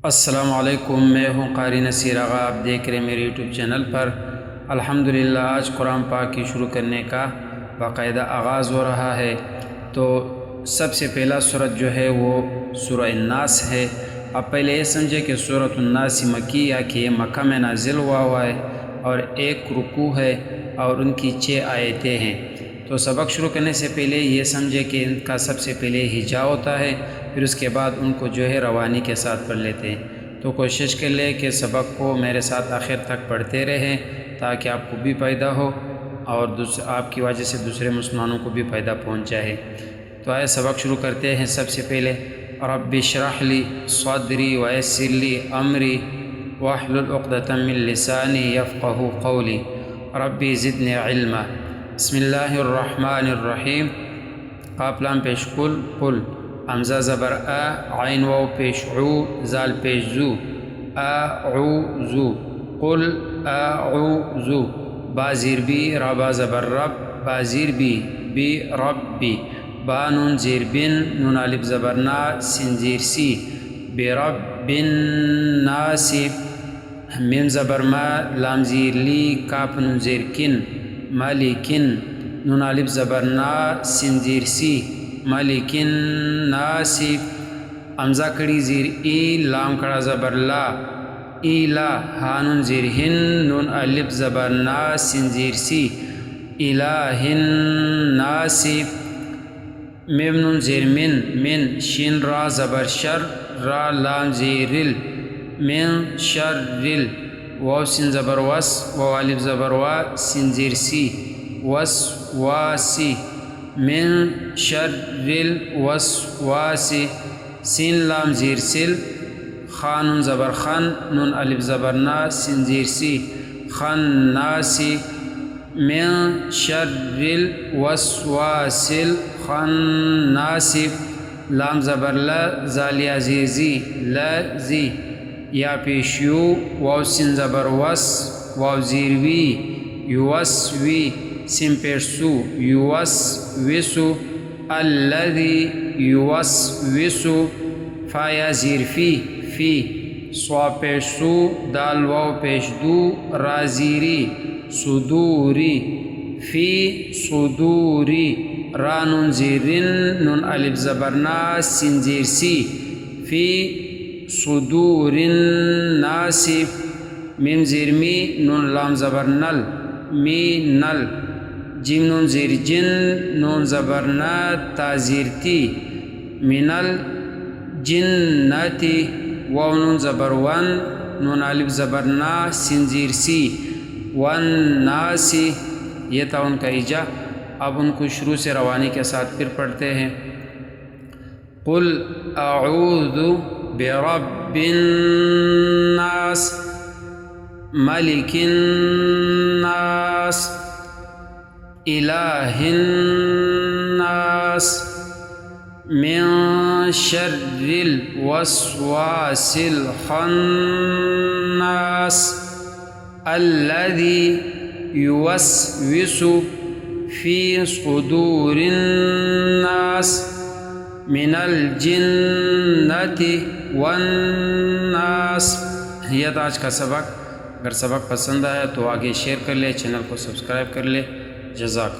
अस्सलामुअलैकुम, मैं हूँ क़ारी नसीर आगा। आप देख रहे हैं मेरे यूट्यूब चैनल पर। अल्हम्दुलिल्लाह आज कुरान पाक की शुरू करने का बाकायदा आगाज़ हो रहा है। तो सबसे पहला सूरत जो है वो सूरह अन्नास है। अब पहले ये समझे कि सूरह अन्नास मक्किया कि मक्का में नाजिल हुआ है और एक रुकू है और उनकी 6 आयतें हैं। तो सबक शुरू करने से पहले ये समझे कि इनका सबसे पहले हिजा होता है, फिर उसके बाद उनको जो है रवानी के साथ पढ़ लेते हैं। तो कोशिश कर ले कि सबक को मेरे साथ आखिर तक पढ़ते रहें ताकि आपको भी फ़ायदा हो और आपकी वजह से दूसरे मुसलमानों को भी फ़ायदा पहुँच जाए। तो आए सबक शुरू करते हैं। सबसे पहले रब्बि इश्रह ली सदरी वयस्सिर ली अमरी वहलुल उक़दतम मिन लिसानी यफ़क़हू क़ौली रब्बि ज़िदनी इल्मा। बिस्मिल्लाहिर्रहमानिर्रहीम। क़ाफ़ लाम पेश कुल हमज़ा ज़बर आ, आइन वाव पेश उ, ज़ाल पेश ज़ू, अऊज़ू कुल अऊज़ू। बा ज़ीर बी, रा बा ज़बर रब, बा ज़ीर बी रब्बी। बा नून ज़ीर बिन, नून अलिफ ज़बर ना, सिन ज़ीर सी, बिरब्बिन नासी। मीम ज़बर मा, लाम ज़ीर ली, काफ नून ज़ीर किन, मालिकिन। नून अलिफ ज़बर ना, सिन ज़ीर सी, मालिकिन नासी। हमज़ा कड़ी ज़ीर ई, लाम कड़ा ज़बर ला, इला। हा नून ज़ीर हिन, नून अलिफ ज़बर ना, सिन ज़ीर सी, इलाहिन नासी। मीम नून ज़ीर मिन, शिन रा ज़बर शर, रा लाम ज़ीर रिल, मिन शर्रिल। वाव सिन ज़बर वस, वाव अलिफ ज़बर वा, सिन ज़ीर सी, वसवासी। मिन शर्रिल वसवासी। सिन लाम ज़ीर सिल, खा नून ज़बर खन, नून अलिफ ज़बर ना, सिन ज़ीर सी, खन्नासी। मिन शर्रिल वसवासिल खन्नासी। लाम ज़बर ला, ज़ालिया ज़ीर ज़ी, लज़ी। या पेश यू, वाव सिन ज़बर वस, वाव ज़ीर वी, युवस्वी। सिन पेश सू, युवस्विसु, अल्लज़ी युवस्विसु। फा या ज़ीर फी, स्वा पेश सू, दाल वाव पेश दू, रा ज़ीरी, सुदूरी। फ़ी सुदूरी। रा नून ज़ीरिन, नून अलिफ ज़बर ना, सिन ज़ीर सी, फ़ी सुदूरिन नासी। मीम ज़ीर मी, नून लाम ज़बर नल, मी नल। जिम नून ज़ीर जिन, नून ज़बर ना, ता ज़ीर ती, मिनल जिन्नती। वाव नून ज़बर वन, नून अलिफ ज़बर ना, सिन ज़ीर सी, वन नासी। ये था उनका इजा। अब उनको शुरू से रवानी के साथ फिर पढ़ते हैं। कुल अऊज़ु बिरब्बिन नास, मलिकिन नास, इलाहिन नास, मिन शर्रिल वसवासिल खन्नास, अल्लज़ी युवस्विसु फ़ी सुदूरिन नास, मिनल जिन्नति वन्नास। यह था आज का सबक। अगर सबक पसंद आया तो आगे शेयर कर ले, चैनल को सब्सक्राइब कर ले। जज़ाक।